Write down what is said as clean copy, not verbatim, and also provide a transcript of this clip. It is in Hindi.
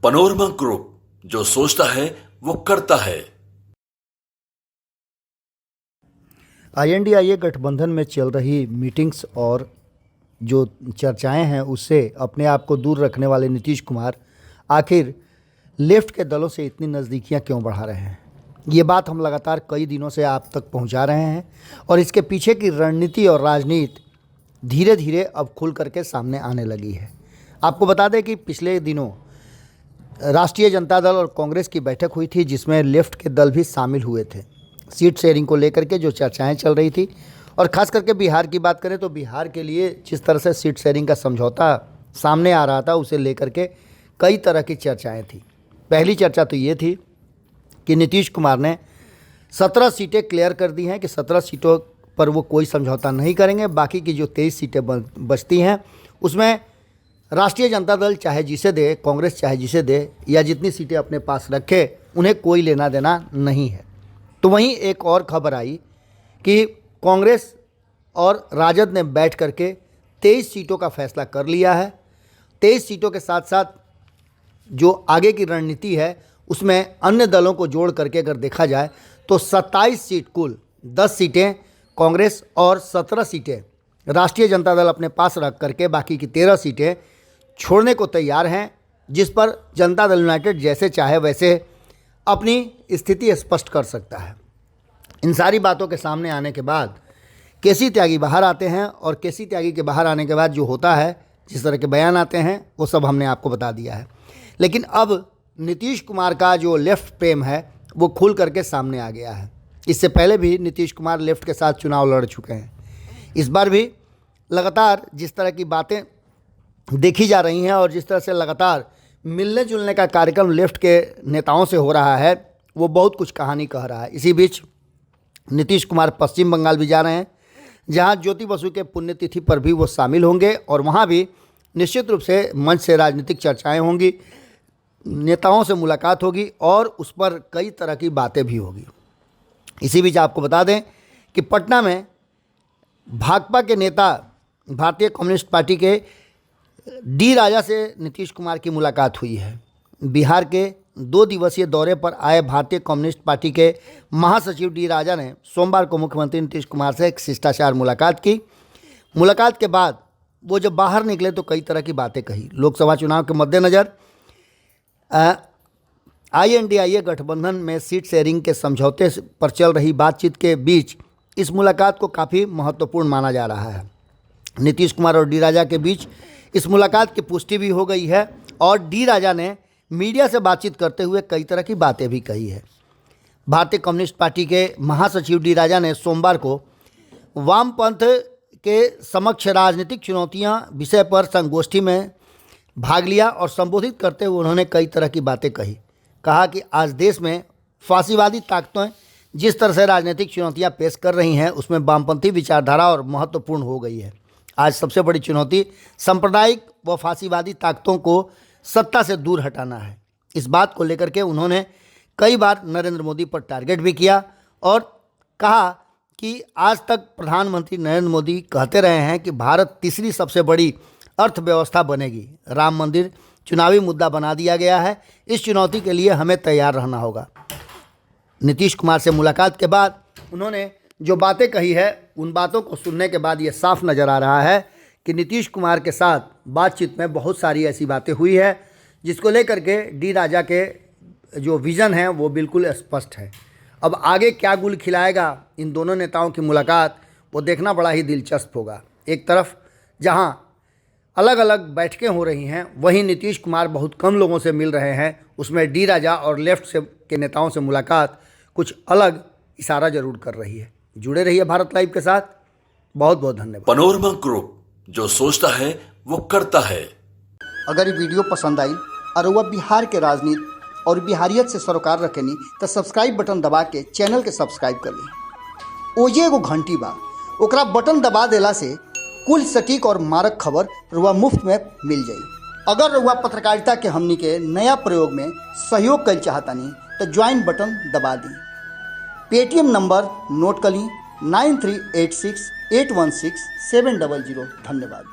पनोरमा ग्रुप, जो सोचता है वो करता है। INDIA गठबंधन में चल रही मीटिंग्स और जो चर्चाएं हैं उससे अपने आप को दूर रखने वाले नीतीश कुमार आखिर लेफ्ट के दलों से इतनी नज़दीकियां क्यों बढ़ा रहे हैं, ये बात हम लगातार कई दिनों से आप तक पहुंचा रहे हैं और इसके पीछे की रणनीति और राजनीति धीरे धीरे अब खुल करके सामने आने लगी है। आपको बता दें कि पिछले दिनों राष्ट्रीय जनता दल और कांग्रेस की बैठक हुई थी जिसमें लेफ्ट के दल भी शामिल हुए थे। सीट शेयरिंग को लेकर के जो चर्चाएं चल रही थी और ख़ास करके बिहार की बात करें तो बिहार के लिए जिस तरह से सीट शेयरिंग का समझौता सामने आ रहा था उसे लेकर के कई तरह की चर्चाएं थी। पहली चर्चा तो ये थी कि नीतीश कुमार ने 17 सीटें क्लियर कर दी हैं कि 17 सीटों पर वो कोई समझौता नहीं करेंगे, बाकी की जो 23 सीटें बचती हैं उसमें राष्ट्रीय जनता दल चाहे जिसे दे, कांग्रेस चाहे जिसे दे या जितनी सीटें अपने पास रखे, उन्हें कोई लेना देना नहीं है। तो वहीं एक और खबर आई कि कांग्रेस और राजद ने बैठ करके 23 सीटों का फैसला कर लिया है। 23 सीटों के साथ साथ जो आगे की रणनीति है उसमें अन्य दलों को जोड़ करके अगर देखा जाए तो 27 सीट, कुल 10 सीटें कांग्रेस और 17 सीटें राष्ट्रीय जनता दल अपने पास रख करके बाकी की 13 सीटें छोड़ने को तैयार हैं, जिस पर जनता दल यूनाइटेड जैसे चाहे वैसे अपनी स्थिति स्पष्ट कर सकता है। इन सारी बातों के सामने आने के बाद केसी त्यागी बाहर आते हैं और केसी त्यागी के बाहर आने के बाद जो होता है, जिस तरह के बयान आते हैं, वो सब हमने आपको बता दिया है। लेकिन अब नीतीश कुमार का जो लेफ्ट प्रेम है वो खुल करके सामने आ गया है। इससे पहले भी नीतीश कुमार लेफ्ट के साथ चुनाव लड़ चुके हैं। इस बार भी लगातार जिस तरह की बातें देखी जा रही हैं और जिस तरह से लगातार मिलने जुलने का कार्यक्रम लेफ्ट के नेताओं से हो रहा है वो बहुत कुछ कहानी कह रहा है। इसी बीच नीतीश कुमार पश्चिम बंगाल भी जा रहे हैं, जहां ज्योति बसु के पुण्यतिथि पर भी वो शामिल होंगे और वहां भी निश्चित रूप से मंच से राजनीतिक चर्चाएं होंगी, नेताओं से मुलाकात होगी और उस पर कई तरह की बातें भी होगी। इसी बीच आपको बता दें कि पटना में भाकपा के नेता भारतीय कम्युनिस्ट पार्टी के डी राजा से नीतीश कुमार की मुलाकात हुई है। बिहार के 2 दिवसीय दौरे पर आए भारतीय कम्युनिस्ट पार्टी के महासचिव डी राजा ने सोमवार को मुख्यमंत्री नीतीश कुमार से एक शिष्टाचार मुलाकात की। मुलाकात के बाद वो जब बाहर निकले तो कई तरह की बातें कही। लोकसभा चुनाव के मद्देनज़र INDIA गठबंधन में सीट शेयरिंग के समझौते पर चल रही बातचीत के बीच इस मुलाकात को काफ़ी महत्वपूर्ण माना जा रहा है। नीतीश कुमार और डी राजा के बीच इस मुलाकात की पुष्टि भी हो गई है और डी राजा ने मीडिया से बातचीत करते हुए कई तरह की बातें भी कही है। भारतीय कम्युनिस्ट पार्टी के महासचिव डी राजा ने सोमवार को वामपंथ के समक्ष राजनीतिक चुनौतियां विषय पर संगोष्ठी में भाग लिया और संबोधित करते हुए उन्होंने कई तरह की बातें कही। कहा कि आज देश में फासीवादी ताकतें जिस तरह से राजनीतिक चुनौतियां पेश कर रही हैं उसमें वामपंथी विचारधारा और महत्वपूर्ण हो गई है। आज सबसे बड़ी चुनौती सांप्रदायिक व फासीवादी ताकतों को सत्ता से दूर हटाना है। इस बात को लेकर के उन्होंने कई बार नरेंद्र मोदी पर टारगेट भी किया और कहा कि आज तक प्रधानमंत्री नरेंद्र मोदी कहते रहे हैं कि भारत तीसरी सबसे बड़ी अर्थव्यवस्था बनेगी। राम मंदिर चुनावी मुद्दा बना दिया गया है, इस चुनौती के लिए हमें तैयार रहना होगा। नीतीश कुमार से मुलाकात के बाद उन्होंने जो बातें कही है उन बातों को सुनने के बाद ये साफ नज़र आ रहा है कि नीतीश कुमार के साथ बातचीत में बहुत सारी ऐसी बातें हुई है जिसको लेकर के डी राजा के जो विज़न है वो बिल्कुल स्पष्ट है। अब आगे क्या गुल खिलाएगा इन दोनों नेताओं की मुलाकात, वो देखना बड़ा ही दिलचस्प होगा। एक तरफ जहां अलग अलग बैठकें हो रही हैं वहीं नीतीश कुमार बहुत कम लोगों से मिल रहे हैं, उसमें डी राजा और लेफ्ट से के नेताओं से मुलाकात कुछ अलग इशारा जरूर कर रही है। जुड़े रहिए भारत लाइव के साथ। बहुत बहुत धन्यवाद। पनोरमा ग्रुप, जो सोचता है वो करता है। अगर ये वीडियो पसंद आई और वह बिहार के राजनीति और बिहारियत से सरोकार रखेनी तो सब्सक्राइब बटन दबा के चैनल के सब्सक्राइब कर ली। ओजे एगो घंटी बा, ओकरा बटन दबा देला से कुल सटीक और मारक खबर रुआ मुफ्त में मिल जाई। अगर रुआ पत्रकारिता के हमनी के नया प्रयोग में सहयोग कर चाहतानी तो ज्वाइन बटन दबा दी। पेटीएम नंबर नोट कर ली 9386816700। धन्यवाद।